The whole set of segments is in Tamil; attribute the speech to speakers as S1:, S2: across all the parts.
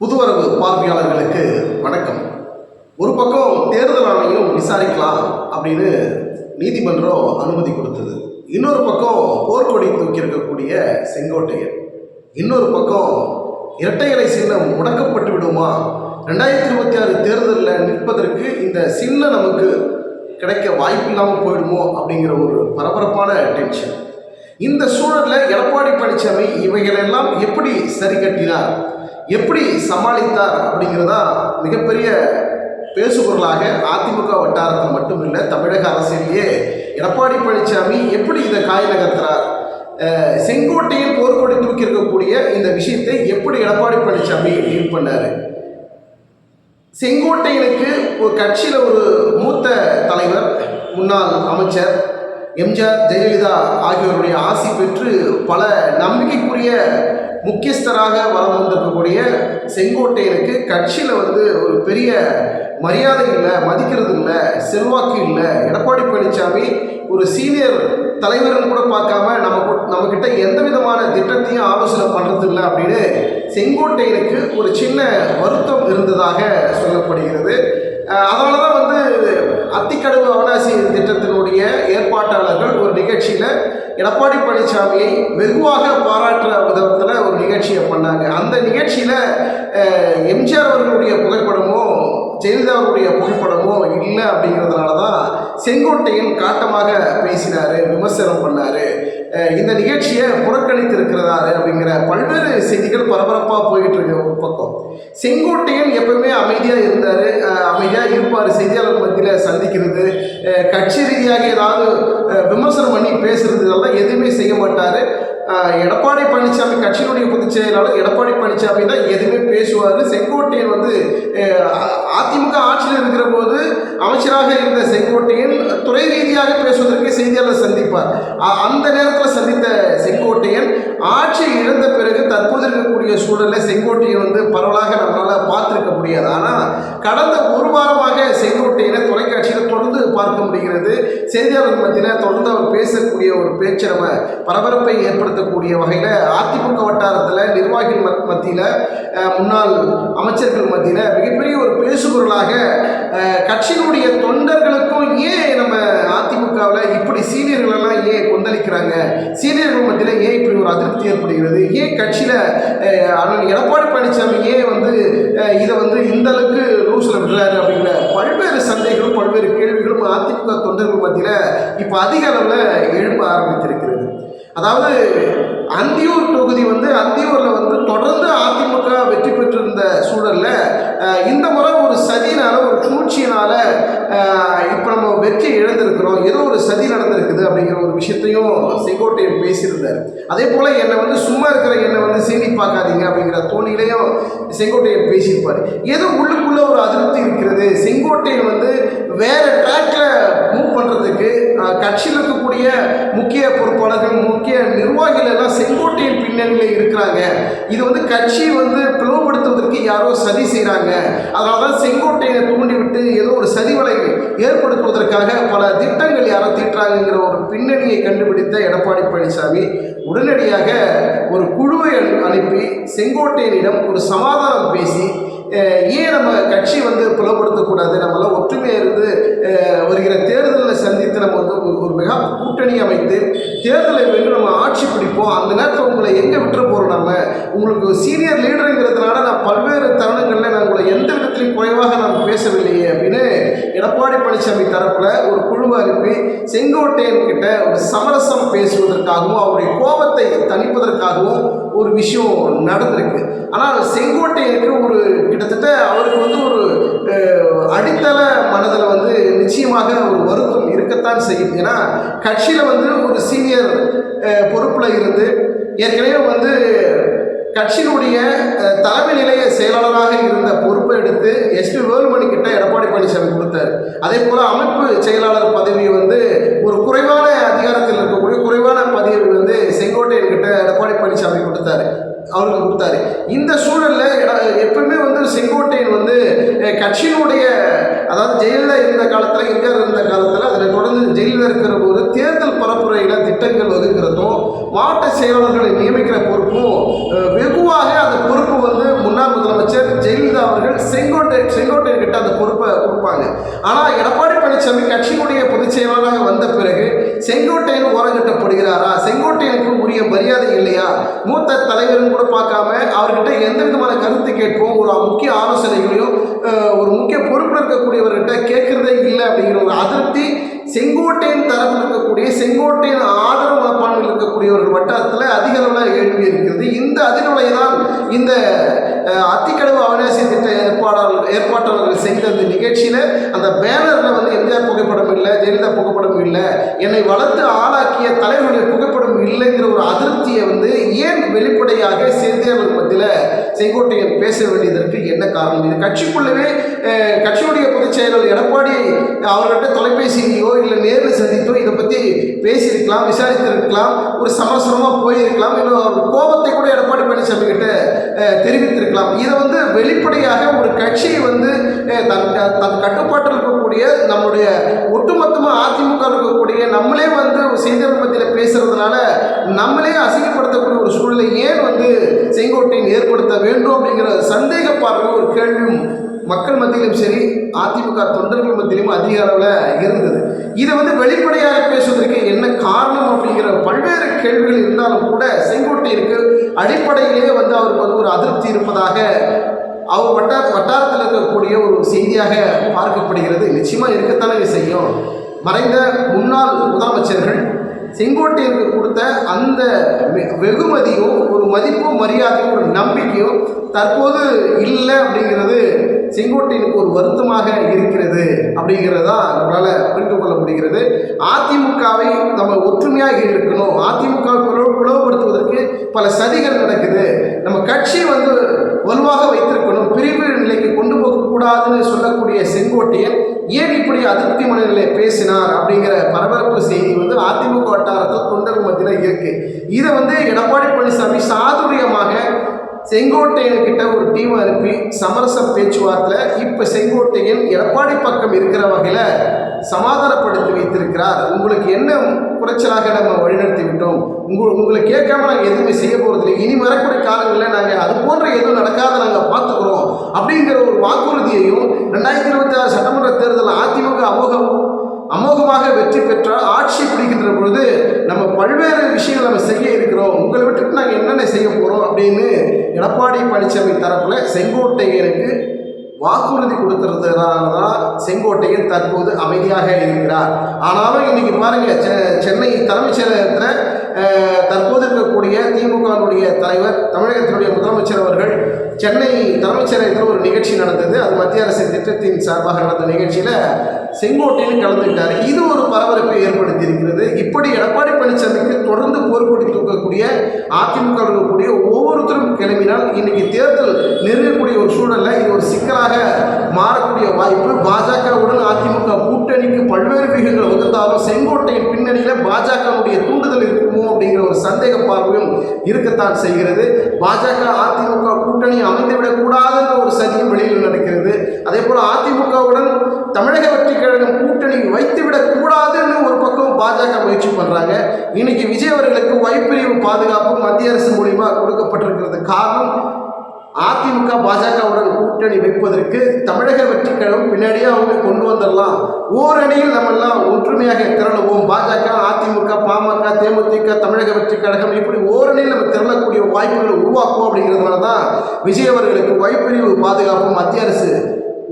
S1: புதுவரவு பார்வையாளர்களுக்கு வணக்கம். ஒரு பக்கம் தேர்தல் ஆணையம் விசாரிக்கலாம் அப்படின்னு நீதிமன்றம் அனுமதி கொடுத்தது. இன்னொரு பக்கம் போர்க்கொடி தூக்கி இருக்கக்கூடிய செங்கோட்டையன், இன்னொரு பக்கம் இரட்டை இலை சின்னம் முடக்கப்பட்டு விடுமா, 2026 தேர்தலில் நிற்பதற்கு இந்த சின்னம் நமக்கு கிடைக்க வாய்ப்பில்லாமல் போயிடுமோ அப்படிங்கிற ஒரு பரபரப்பான டென்ஷன். இந்த சூழலில் எடப்பாடி பழனிசாமி இவைகளெல்லாம் எப்படி சரி கட்டினார், எப்படி சமாளித்தார் அப்படிங்கிறதா மிகப்பெரிய பேசுபொருளாக அதிமுக வட்டாரத்தில் மட்டுமில்லை, தமிழக அரசியலையே எடப்பாடி பழனிசாமி எப்படி இதை காய் நகர்த்துறார், செங்கோட்டையில் போர்க்கொடி தூக்கி இருக்கக்கூடிய இந்த விஷயத்தை எப்படி எடப்பாடி பழனிசாமி டீல் பண்ணார், செங்கோட்டையனுக்கு ஒரு கட்சியில் ஒரு மூத்த தலைவர், முன்னாள் அமைச்சர் எம்ஜிஆர் ஜெயலலிதா ஆகியோருடைய ஆசி பெற்று பல நம்பிக்கைக்குரிய முக்கியஸ்தராக வளம் வந்திருக்கக்கூடிய செங்கோட்டையனுக்கு கட்சியில் ஒரு பெரிய மரியாதை இல்லை, மதிக்கிறது இல்லை, செல்வாக்கு இல்லை. எடப்பாடி பழனிசாமி ஒரு சீனியர் தலைவர்னு கூட பார்க்காம நம்மக்கிட்ட எந்த விதமான திட்டத்தையும் ஆலோசனை பண்ணுறது இல்லை அப்படின்னு செங்கோட்டையனுக்கு ஒரு சின்ன வருத்தம் இருந்ததாக சொல்லப்படுகிறது. அதனால தான் அத்திக்கடவு அவனாசி திட்டத்தினுடைய ஏற்பாட்டாளர்கள் ஒரு நிகழ்ச்சியில் எடப்பாடி பழனிசாமியை வெகுவாக பாராட்டுற விதத்தில் ஒரு நிகழ்ச்சியை பண்ணாங்க. அந்த நிகழ்ச்சியில் எம்ஜிஆர் அவர்களுடைய புகைப்படமோ ஜெயலலிதா அவருடைய புகைப்படமோ இல்லை அப்படிங்கிறதுனால தான் செங்கோட்டையன் காட்டமாக பேசினார், விமர்சனம் பண்ணார், இந்த நிகழ்ச்சியை புறக்கணித்து இருக்கிறாரு அப்படிங்கிற பல்வேறு செய்திகள் பரபரப்பாக போயிட்டு இருக்கு. ஒரு பக்கம் செங்கோட்டையன் எப்பவுமே அமைதியாக இருந்தார், அமைதியாக இருப்பார், செய்தியாளர் மத்தியில் சந்திக்கிறது, கட்சி ரீதியாக ஏதாவது விமர்சனம் பண்ணி பேசுறது இதெல்லாம் எதுவுமே செய்ய மாட்டார். எடப்பாடி பழனிசாமி கட்சியினுடைய பொதுச் செயலாளர் எடப்பாடி பழனிசாமி தான் எதுவுமே பேசுவார். செங்கோட்டையன் அதிமுக ஆட்சியில் இருக்கிற போது அமைச்சராக இருந்த செங்கோட்டையன் துறை ரீதியாக பேசுவதற்கு செய்தியாளர் சந்திப்பார். அந்த நேரத்தில் சந்தித்த செங்கோட்டையன் ஆட்சி இழந்த பிறகு தற்போது இருக்கக்கூடிய சூழலில் செங்கோட்டையன் பரவலாக நம்மளால் பார்த்துருக்க முடியாது. ஆனால் கடந்த ஒரு வாரமாக செங்கோட்டையனை தொலைக்காட்சியில் தொடர்ந்து பார்க்க முடிகிறது. செய்தியாளர் மத்தியில் தொடர்ந்து அவர் பேசக்கூடிய ஒரு பேச்சு நம்ம பரபரப்பை ஏற்படுத்தக்கூடிய வகையில் அதிமுக வட்டாரத்தில் நிர்வாகிகள் மத்தியில் முன்னாள் அமைச்சர்கள் மத்தியில் மிகப்பெரிய ஒரு பேசுபொருளாக கட்சியினுடைய தொண்டர்களுக்கும் ஏன் நம்ம அதிமுகவில் இப்படி சீனியர்களெல்லாம் ஏன் கொந்தளிக்கிறாங்க, சீனியர்கள் மத்தியில் ஏன் இப்படி ஒரு அதிருப்தி ஏற்படுகிறது, ஏன் கட்சியில் அண்ணன் எடப்பாடி பழனிசாமி ஏன் இதை இந்த அளவுக்கு ரூல்ஸில் விடுறாரு அப்படிங்கிற பல்வேறு சந்தைகளும் பல்வேறு கேள்விகளும் அதிமுக தொண்டர்கள் மத்தியில் இப்போ அதிக அளவில் எழுப்ப ஆரம்பித்திருக்கிறது. அதாவது அந்தியூர் தொகுதி அந்தியூரில் தொடர்ந்து அதிமுக வெற்றி பெற்றிருந்த சூழலில் இந்த முறை ஒரு சதியினால், ஒரு சூழ்ச்சியினால் இப்போ நம்ம வெற்றி இழந்திருக்கிறோம், ஏதோ ஒரு சதி நடந்திருக்குது அப்படிங்கிற ஒரு விஷயத்தையும் செங்கோட்டையன் பேசியிருந்தார். அதே போல் என்னை சும்மா இருக்கிற என்னை சீனி பார்க்காதீங்க அப்படிங்கிற தோணியிலையும் செங்கோட்டையன் பேசியிருப்பார். ஏதோ உள்ளுக்குள்ளே ஒரு அதிருப்தி இருக்கிறது. செங்கோட்டையன் வேறு ட்ராக்கில் மூவ் பண்ணுறதுக்கு கட்சியில் இருக்கக்கூடிய முக்கிய பொறுப்பாளர்கள், முக்கிய நிர்வாகிகள் எல்லாம் செங்கோட்டையன் பின்னணியில் இருக்கிறாங்க. இது கட்சி பிளவுபடுத்துவதற்கு யாரோ சதி செய்கிறாங்க. அதனால தான் செங்கோட்டையனை தூண்டிவிட்டு ஏதோ ஒரு சதிவலை ஏற்படுத்துவதற்காக பல திட்டங்கள் யாரோ தீட்டுறாங்கிற ஒரு பின்னணியை கண்டுபிடித்த எடப்பாடி பழனிசாமி உடனடியாக ஒரு குழுவை அனுப்பி செங்கோட்டையனிடம் ஒரு சமாதானம் பேசி, ஏன் நம்ம கட்சி புலப்படுத்தக்கூடாது, நம்மளாம் ஒற்றுமையாக இருந்து வருகிற தேர்தலில் சந்தித்து நம்ம ஒரு மெகா கூட்டணி அமைத்து தேர்தலை வென்று நம்ம ஆட்சி பிடிப்போம், அந்த நேரத்தில் உங்களை எங்கே விட்டுற போகிறோம், நம்ம உங்களுக்கு சீனியர் லீடருங்கிறதுனால நான் பல்வேறு தருணங்களில் நான் உங்களை எந்த விதத்திலையும் குறைவாக நான் பேசவில்லையே அப்படின்னு எடப்பாடி பழனிசாமி தரப்பில் ஒரு குழுவை அனுப்பி செங்கோட்டையன் கிட்ட ஒரு சமரசம் பேசுவதற்காகவும் அவருடைய கோபத்தை தணிப்பதற்காகவும் ஒரு விஷயம் நடந்திருக்கு. ஆனால் செங்கோட்டையனுக்கு ஒரு கிட்டத்தட்ட அவருக்கு ஒரு அடித்தள மனதில் நிச்சயமாக ஒரு வருத்தம் இருக்கத்தான் செய்யும். ஏன்னா கட்சியில் ஒரு சீனியர் பொறுப்பில் இருந்து ஏற்கனவே கட்சியினுடைய தலைமை நிலைய செயலாளராக இருந்த பொறுப்பை எடுத்து எஸ்பி வேலுமணி கிட்ட எடப்பாடி பழனிசாமி கொடுத்தாரு. அதே போல் அமைப்பு செயலாளர் பதவி ஒரு குறைவான அதிகாரத்தில் இருக்கக்கூடிய குறைவான பதவி செங்கோட்டையன் கிட்ட எடப்பாடி பழனிசாமி அவருக்கு கொடுத்தாரு. இந்த சூழலில் எப்பவுமே செங்கோட்டையன் கட்சியினுடைய, அதாவது ஜெயலலிதா இருந்த காலத்தில், எம்ஜிஆர் இருந்த காலத்தில், அதில் தொடர்ந்து ஜெயலலிதா இருக்கிற போது தேர்தல் பரப்புரையில் திட்டங்கள் வகுக்கிறதும் மாவட்ட செயலாளர்களை நியமிக்கிற பொறுப்பும் வெகுவாக அந்த பொறுப்பு முன்னாள் முதலமைச்சர் முதலமைச்சர் ஜெயலலிதா அவர்கள் செங்கோட்டையன் கிட்ட அந்த பொறுப்பை கொடுப்பாங்க. ஆனால் எடப்பாடி பழனிசாமி கட்சியினுடைய பொதுச் செயலாளராக வந்த பிறகு செங்கோட்டையன் ஓரங்கட்டப்படுகிறாரா, செங்கோட்டையனுக்கு உரிய மரியாதை இல்லையா, மூத்த தலைவரும் கூட பார்க்காம அவர்கிட்ட எந்த விதமான கருத்து கேட்போம், ஒரு முக்கிய ஆலோசனைகளையும் ஒரு முக்கிய பொறுப்பில் இருக்கக்கூடியவர்கிட்ட கேட்கறதே இல்லை அப்படிங்கிற ஒரு அதிருப்தி செங்கோட்டையன் தரப்பில் இருக்கக்கூடிய செங்கோட்டையன் ஆதரவு மனப்பான்மையில் இருக்கக்கூடியவர்கள் வட்டாரத்தில் அதிக அளவில் எழுப்பி இருக்கிறது. இந்த அதிர்வலை தான் இந்த அத்திக்கடவு அவிநாசி திட்ட ஏற்பாட்டாளர்கள் செய்த அந்த நிகழ்ச்சியில் அந்த பேனரில் வந்து எம்ஜிஆர் புகைப்படம் இல்லை, ஜெயலலிதா புகைப்படம் இல்லை, என்னை வளர்த்து ஆளாக்கிய தலைவருடைய புகைப்படம் இல்லைங்கிற ஒரு அதிருப்தியை வந்து ஏன் வெளிப்படையாக செய்தியாளர்கள் மத்தியில் செங்கோட்டையன் பேச வேண்டியதற்கு என்ன காரணம்? இது கட்சிக்குள்ளவே கட்சியுடைய பொதுச் செயலாளர் எடப்பாடி அவர்கிட்ட தொலைபேசியோ இல்லை நேரில் சந்தித்தோ இதை பற்றி பேசியிருக்கலாம், விசாரித்திருக்கலாம், ஒரு சமரசமாக போயிருக்கலாம், இல்லை ஒரு கோபத்தை கூட எடப்பாடி பழனிசாமி கிட்ட தெரிவித்திருக்கலாம். இதை வந்து வெளிப்படையாக ஒரு கட்சியை வந்து தன் கட்டுப்பாட்டில் இருக்கக்கூடிய நம்முடைய ஒட்டுமொத்தமாக அதிமுக இருக்கக்கூடிய நம்மளே வந்து செய்தியாளர் மத்தியில் பேசுறதுனால நம்மளே அசிங்கப்படுத்தக்கூடிய ஒரு சூழ்நிலை ஏன் வந்து செங்கோட்டையன் ஏற்படுத்த வேண்டும் அப்படிங்கிற சந்தேக பார்வை ஒரு கேள்வியும் மக்கள் மத்தியிலும் சரி அதிமுக தொண்டர்கள் மத்தியிலும் அதிக அளவில் இருந்தது. இதை வந்து வெளிப்படையாக பேசுவதற்கு என்ன காரணம் அப்படிங்கிற பல்வேறு கேள்விகள் இருந்தாலும் கூட செங்கோட்டையனுக்கு அடிப்படையிலேயே வந்து அவருக்கு வந்து ஒரு அதிருப்தி இருப்பதாக அவர் வட்டாரத்தில் இருக்கக்கூடிய ஒரு செய்தியாக பார்க்கப்படுகிறது. நிச்சயமாக இருக்கத்தானே செய்யும். மறைந்த முன்னாள் முதலமைச்சர்கள் செங்கோட்டையனுக்கு கொடுத்த அந்த வெகுமதியும் ஒரு மதிப்பும் மரியாதையும் ஒரு நம்பிக்கையும் தற்போது இல்லை அப்படிங்கிறது செங்கோட்டையனுக்கு ஒரு வருத்தமாக இருக்கிறது அப்படிங்கிறது தான் நம்மளால் புரிந்து கொள்ள முடிகிறது. அதிமுகவை நம்ம ஒற்றுமையாக இருக்கணும், அதிமுகவை பிளவுபடுத்துவதற்கு பல சதிகள் நடக்குது, நம்ம கட்சி வந்து வலுவாக வைத்திருக்கணும், பிரிவு நிலைக்கு கொண்டு போகக்கூடாதுன்னு சொல்லக்கூடிய செங்கோட்டையன் ஏன் இப்படி அதிருப்தி மனநிலை பேசினார் அப்படிங்கிற பரபரப்பு செய்தி வந்து அதிமுக வட்டாரத்தில் தொண்டர்கள் மத்தியில் இருக்கு. இதை வந்து எடப்பாடி பழனிசாமி சாதுரியமாக செங்கோட்டையன்கிட்ட ஒரு டீம் அனுப்பி சமரச பேச்சுவார்த்தையில் இப்போ செங்கோட்டையன் எடப்பாடி பக்கம் இருக்கிற வகையில் சமாதானப்படுத்தி வைத்திருக்கிறார். உங்களுக்கு என்ன குறைச்சலாக நம்ம வழிநடத்தி விட்டோம், உங்களை கேட்காம நாங்கள் எதுவுமே செய்ய போகிறதில்லை, இனி வரக்கூடிய காலங்களில் நாங்கள் அது போன்ற எதுவும் நடக்காத நாங்கள் பார்த்துக்கிறோம் அப்படிங்கிற ஒரு வாக்குறுதியையும் 2026 சட்டமன்ற தேர்தல் அதிமுக அமோகமாக வெற்றி பெற்றால் ஆட்சி பிடிக்கின்ற பொழுது நம்ம பல்வேறு விஷயங்கள் நம்ம செய்ய இருக்கிறோம், உங்களை விட்டுட்டு நாங்கள் என்னென்ன செய்ய போகிறோம் அப்படின்னு எடப்பாடி பழனிசாமி தரப்பில் செங்கோட்டையனுக்கு வாக்குறுதி கொடுத்துறதுனால தான் செங்கோட்டையன் தற்போது அமைதியாக இருக்கிறார். ஆனாலும் இன்னைக்கு பாருங்க, சென்னை தலைமைச் செயலகத்தில் தற்போது இருக்கக்கூடிய திமுகவுடைய தலைவர் தமிழகத்தினுடைய முதலமைச்சர் அவர்கள் சென்னை தலைமைச் செயலகத்தில் ஒரு நிகழ்ச்சி நடந்தது. அது மத்திய அரசு திட்டத்தின் சார்பாக நடந்த நிகழ்ச்சியில் செங்கோட்டையன் கலந்துக்கிட்டார். இது ஒரு பரபரப்பை ஏற்படுத்தி இருக்கிறது. இப்படி எடப்பாடி பழனிசாமிக்கு தொடர்ந்து போர்க்கொடி தூக்கக்கூடிய அதிமுக இருக்கக்கூடிய ஒவ்வொருத்தரும் கிளம்பினால் இன்னைக்கு தேர்தல் நெருங்கக்கூடிய ஒரு சூழலில் இது ஒரு சிக்கலாக மாறக்கூடிய வாய்ப்பு பாஜகவுடன் அதிமுக கூட்டணிக்கு பல்வேறு விகிதங்கள் வகுத்தாலும் செங்கோட்டையின் பின்னணியில் பாஜகவுடைய தூண்டுதல் இருக்குமோ அப்படிங்கிற ஒரு சந்தேக பார்வையும் இருக்கத்தான் செய்கிறது. பாஜக அதிமுக கூட்டணி அமைந்துவிடக்கூடாதுன்ற ஒரு சதியும் வெளியில் நடக்கிறது. அதே போல் அதிமுகவுடன் தமிழக வெற்றி கழகம் கூட்டணி வைத்துவிடக் கூடாதுன்னு ஒரு பக்கம் பாஜக முயற்சி பண்ணுறாங்க. இன்னைக்கு விஜய் அவர்களுக்கு வைப்பிரிவு பாதுகாப்பு மத்திய அரசு மூலியமா கொடுக்கப்பட்டிருக்கிறது. காரணம், அதிமுக பாஜகவுடன் கூட்டணி வைப்பதற்கு தமிழக வெற்றி கழகம் பின்னாடியே அவங்க கொண்டு வந்துடலாம், ஓரணியில் நம்ம எல்லாம் ஒற்றுமையாக திரளுவோம், பாஜக அதிமுக பாமக தேமுதிக தமிழக வெற்றி கழகம் இப்படி ஓரணியில் நம்ம திரளக்கூடிய வாய்ப்புகளை உருவாக்கும் அப்படிங்கிறதுனால தான் விஜய் அவர்களுக்கு வைப்பிரிவு பாதுகாப்பு மத்திய அரசு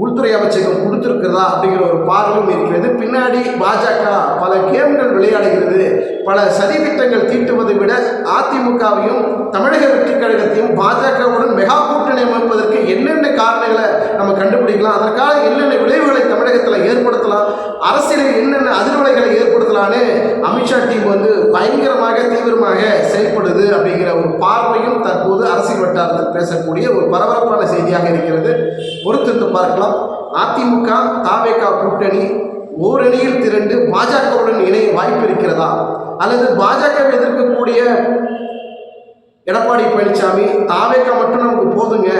S1: உள்துறை அமைச்சகம் கொடுத்துருக்கிறதா அப்படிங்கிற ஒரு பார்வையும் இருக்கிறது. பின்னாடி பாஜக பல கேம்கள் விளையாடுகிறது, பல சதி திட்டங்கள் தீட்டுவதை விட அதிமுகவையும் தமிழக வெற்றி கழகத்தையும் பாஜகவுடன் மெகா கூட்டணி அமைப்பதற்கு என்னென்ன காரணங்களை நம்ம கண்டுபிடிக்கலாம், அதற்காக என்னென்ன விளைவுகளை தமிழகத்தில் ஏற்படுத்தலாம், அரசியலில் என்னென்ன அதிர்வலைகளை ஏற்படுத்தலான்னு அமித்ஷா டீம் வந்து பயங்கரமாக தீவிரமாக செயல்படுது அப்படிங்கிற ஒரு பார்வையும் தற்போது அரசியல் வட்டாரத்தில் பேசக்கூடிய ஒரு பரபரப்பான செய்தியாக இருக்கிறது. பொறுத்திருந்து பார்க்கலாம். அதிமுக தாவேகா கூட்டணி ஓரணியில் திரண்டு பாஜகவுடன் இணைய வாய்ப்பு இருக்கிறதா, அல்லது பாஜகவை எதிர்க்கக்கூடிய எடப்பாடி பழனிசாமி தாவேகா மட்டும் நமக்கு போதுங்க,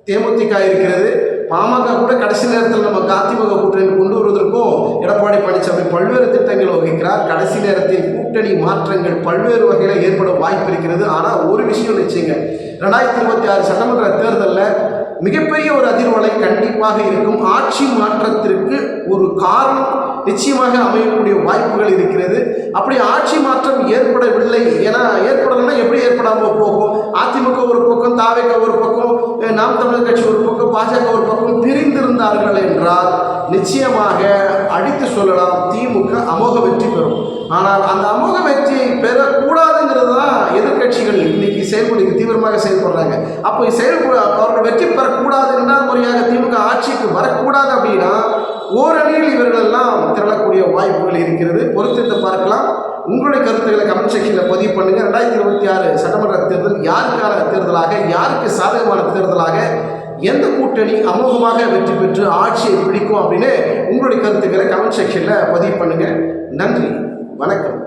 S1: தேமுதிக இருக்கிறது, பாமக கூட கடைசி நேரத்தில் நம்ம அதிமுக கூட்டணி கொண்டு வருவதற்கும் எடப்பாடி பழனிசாமி பல்வேறு திட்டங்கள் வகிக்கிறார். கடைசி நேரத்தில் கூட்டணி மாற்றங்கள் பல்வேறு வகையில் ஏற்பட வாய்ப்பு இருக்கிறது. ஆனால் ஒரு விஷயம் நிச்சயங்க, 2026 சட்டமன்ற தேர்தலில் மிகப்பெரிய ஒரு அதிர்வலை கண்டிப்பாக இருக்கும். ஆட்சி மாற்றத்திற்கு ஒரு காரணம் நிச்சயமாக அமையக்கூடிய வாய்ப்புகள் இருக்கிறது. அப்படி ஆட்சி மாற்றம் ஏற்படவில்லை, ஏன்னா ஏற்படலைன்னா எப்படி ஏற்படாமல் போகும்? அதிமுக ஒரு பக்கம், தாவேக ஒரு பக்கம், நாம் தமிழர் கட்சி ஒரு பக்கம், பாஜக ஒரு பக்கம் பிரிந்திருந்தார்கள் என்றால் நிச்சயமாக அடித்து சொல்லலாம் திமுக அமோக வெற்றி பெறும். ஆனால் அந்த அமோக வெற்றியை பெறக்கூடாதுங்கிறது தான் எதிர்கட்சிகள் இன்னைக்கு தீவிரமாக செயல்படுறாங்க. அப்போ அவர்கள் வெற்றி பெறக்கூடாது, இரண்டாவது முறையாக திமுக ஆட்சிக்கு வரக்கூடாது அப்படின்னா ஓரணியில் இவர்கள் எல்லாம் திரளக்கூடிய வாய்ப்புகள் இருக்கிறது. பொறுத்திருந்து பார்க்கலாம். உங்களுடைய கருத்துக்களை கமெண்ட் செக்ஷனில் பதிவு பண்ணுங்க. 2026 சட்டமன்ற தேர்தல் யாருக்கான தேர்தலாக, யாருக்கு சாதகமான தேர்தலாக, எந்த கூட்டணி அமோகமாக வெற்றி பெற்று ஆட்சியை பிடிக்கும் அப்படின்னு உங்களுடைய கருத்துக்களை கமெண்ட் செக்ஷனில் பதிவு பண்ணுங்க. நன்றி, வணக்கம்.